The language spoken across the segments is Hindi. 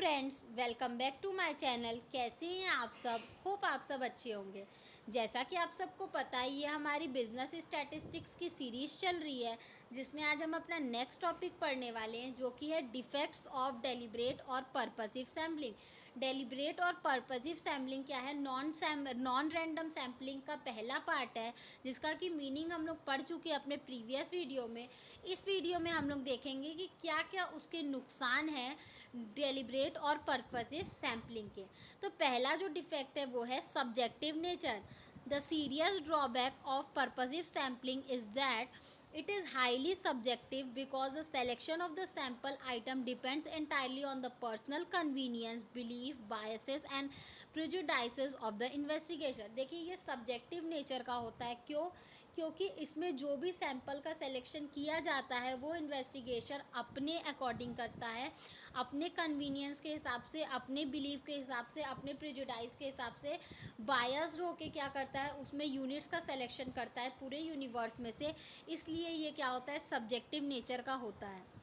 Friends, welcome back to my channel. कैसे हैं आप सब? होप आप सब अच्छे होंगे। जैसा कि आप सबको पता ही है, हमारी बिजनेस स्टैटिस्टिक्स की सीरीज़ चल रही है, जिसमें आज हम अपना नेक्स्ट टॉपिक पढ़ने वाले हैं, जो कि है डिफेक्ट्स ऑफ डेलिब्रेट और पर्पसिव सैम्पलिंग। डेलिब्रेट और पर्पसिव सैम्पलिंग क्या है? नॉन रैंडम सैम्पलिंग का पहला पार्ट है, जिसका कि मीनिंग हम लोग पढ़ चुके हैं अपने प्रीवियस वीडियो में। इस वीडियो में हम लोग देखेंगे कि क्या क्या उसके नुकसान हैं डेलिब्रेट और पर्पसिव सैम्पलिंग के। तो पहला जो डिफेक्ट है वो है subjective nature. The serious drawback of purposive sampling is that it is highly subjective because the selection of the sample item depends entirely on the personal convenience, belief, biases and prejudices of the investigation। देखिए, ये सब्जेक्टिव नेचर का होता है। क्योंकि इसमें जो भी सैंपल का सिलेक्शन किया जाता है वो इन्वेस्टिगेशन अपने अकॉर्डिंग करता है, अपने कन्वीनियंस के हिसाब से, अपने बिलीव के हिसाब से, अपने प्रेजुडाइज के हिसाब से बायस्ड होके क्या करता है, उसमें यूनिट्स का सिलेक्शन करता है पूरे यूनिवर्स में से। इसलिए ये क्या होता है, सब्जेक्टिव नेचर का होता है।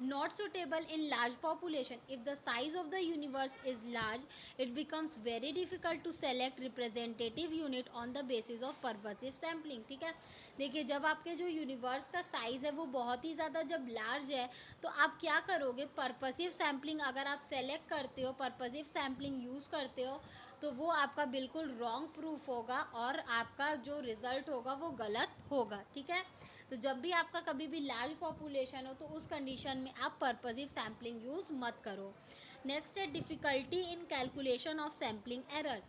Not suitable in large population. If the size of the universe is large, it becomes very difficult to select representative unit on the basis of purposive sampling। ठीक है, देखिए, जब आपके जो यूनिवर्स का साइज़ है वो बहुत ही ज़्यादा जब लार्ज है, तो आप क्या करोगे, पर्पसिव सैम्पलिंग अगर आप सेलेक्ट करते हो, पर्पसिव सैम्पलिंग यूज़ करते हो, तो वो आपका बिल्कुल रॉन्ग प्रूफ होगा और आपका जो रिज़ल्ट होगा वो गलत होगा। ठीक है, तो जब भी आपका कभी भी लार्ज पॉपुलेशन हो, तो उस कंडीशन में आप पर्पसिव सैम्पलिंग यूज़ मत करो। नेक्स्ट है difficulty in calculation of sampling error.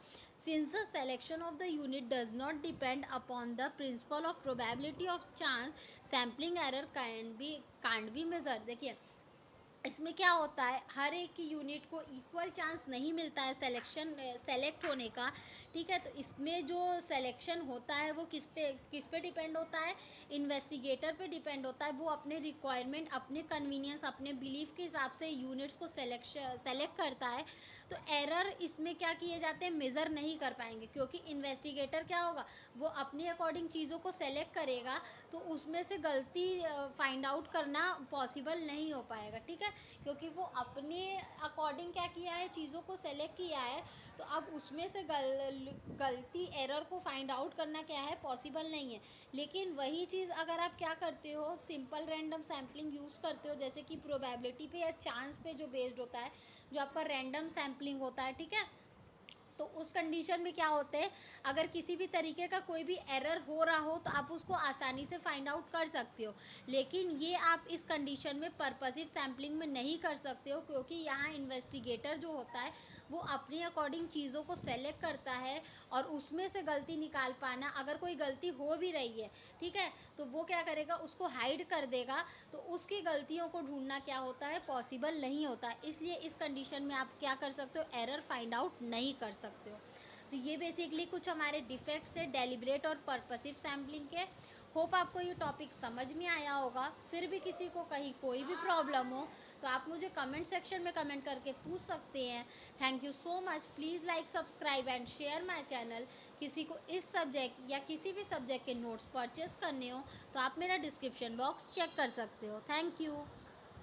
Since the selection of the unit does not depend upon the principle of probability of chance, sampling error can't be measure. देखिए, इसमें क्या होता है, हर एक की यूनिट को इक्वल चांस नहीं मिलता है सेलेक्ट होने का। ठीक है, तो इसमें जो सिलेक्शन होता है वो किस पे डिपेंड होता है, इन्वेस्टिगेटर पे डिपेंड होता है। वो अपने रिक्वायरमेंट, अपने कन्वीनियंस, अपने बिलीफ के हिसाब से यूनिट्स को सेलेक्ट करता है। तो एरर इसमें क्या किए जाते हैं, मेज़र नहीं कर पाएंगे, क्योंकि इन्वेस्टिगेटर क्या होगा, वो अपने अकॉर्डिंग चीज़ों को सेलेक्ट करेगा, तो उसमें से गलती फाइंड आउट करना पॉसिबल नहीं हो पाएगा। ठीक है, क्योंकि वो अपने अकॉर्डिंग क्या किया है, चीज़ों को सेलेक्ट किया है, तो अब उसमें से गलती, एरर को फाइंड आउट करना क्या है, पॉसिबल नहीं है। लेकिन वही चीज़ अगर आप क्या करते हो, सिंपल रैंडम सैम्पलिंग यूज़ करते हो, जैसे कि प्रोबेबिलिटी पे या चांस पे जो बेस्ड होता है, जो आपका रैंडम सैम्पलिंग होता है, ठीक है, तो उस कंडीशन में क्या होते हैं, अगर किसी भी तरीके का कोई भी एरर हो रहा हो, तो आप उसको आसानी से फाइंड आउट कर सकते हो। लेकिन ये आप इस कंडीशन में पर्पसिव सैम्पलिंग में नहीं कर सकते हो, क्योंकि यहाँ इन्वेस्टिगेटर जो होता है वो अपने अकॉर्डिंग चीज़ों को सेलेक्ट करता है, और उसमें से गलती निकाल पाना, अगर कोई गलती हो भी रही है, ठीक है, तो वो क्या करेगा, उसको हाइड कर देगा। तो उसकी गलतियों को ढूंढना क्या होता है, पॉसिबल नहीं होता। इसलिए इस कंडीशन में आप क्या कर सकते हो, एरर फाइंड आउट नहीं कर सकते हो। तो ये बेसिकली कुछ हमारे डिफेक्ट्स है डेलिब्रेट और पर्पसिव सैम्पलिंग के। होप आपको ये टॉपिक समझ में आया होगा। फिर भी किसी को कहीं कोई भी प्रॉब्लम हो, तो आप मुझे कमेंट सेक्शन में कमेंट करके पूछ सकते हैं। Thank you so much. Please like, subscribe and share my channel. किसी को इस सब्जेक्ट या किसी भी सब्जेक्ट के नोट्स परचेस करने हो, तो आप मेरा डिस्क्रिप्शन बॉक्स चेक कर सकते हो। Thank you.